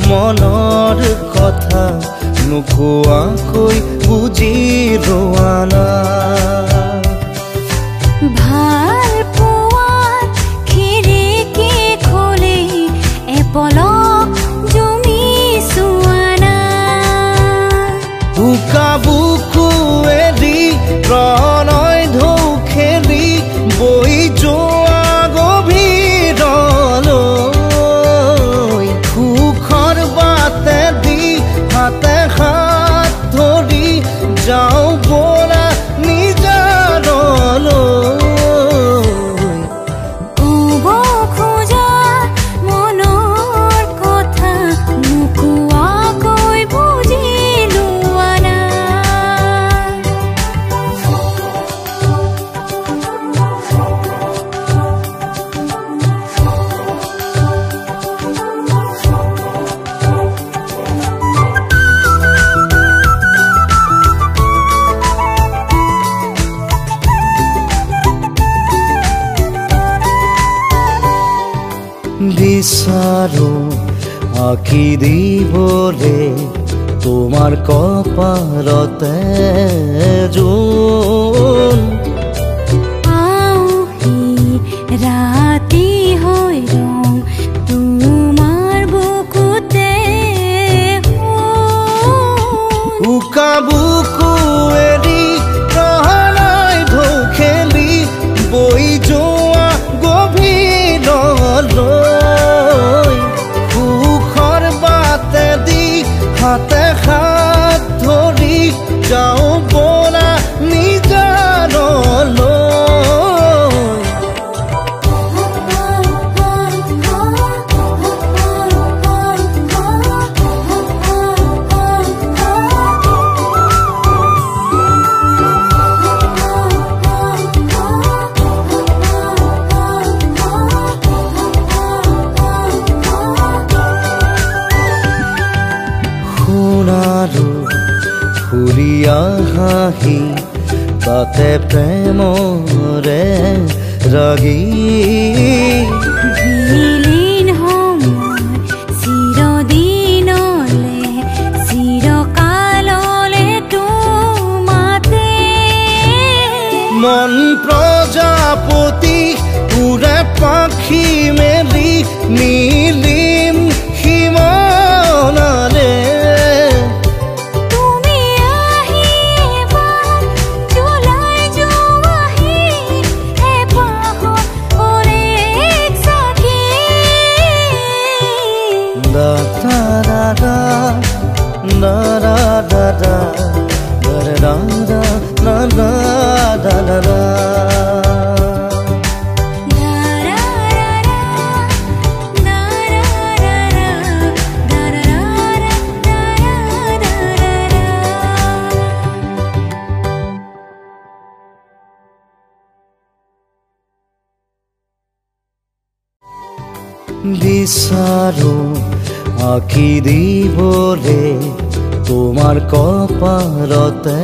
মনৰ কথা নোকোৱাকৈ বুজি লোৱা না ভাল পোৱাৰ খিৰিকী খুলি এপলক জুমি চোৱা না বুকা বুকুৱেদি প্ৰণয় ঢৌ খেলি বৈ যোৱা গভীৰলৈ সুখৰ বাটেদি হাতে হাত ধৰি যাওঁ বলা ক'ব খোজা মনৰ কথা নোকোৱাকৈ বুজি লোৱা না বিচাৰো আঁকি দিবলে তোমাৰ কপালতে জোন ৰাতি হৈ ৰং তোমাৰ বুকুতে উকা বুকুৱেদি প্ৰণয় ঢৌ খেলি বৈ যোৱা গভীৰলৈ সুখৰ বাটেদি হাতে হাত ধৰি যাওঁ বলা নিজানলৈ সোণাৰু ফুৰিয়া হাঁহি তাতে প্ৰেমৰে ৰাগী বিলীন সময় চিৰদিনলে চিৰকাললে তোমাতে মন প্ৰজাপতি উৰে পাখি মেলি নীলিম সীমানালে তুমি আহিবা জুলাই যোৱাহি এপাহৰে চাকি da da da da da da da da da da da da da da da da বিচাৰো আঁকি দিবলে তোমাৰ কপালতে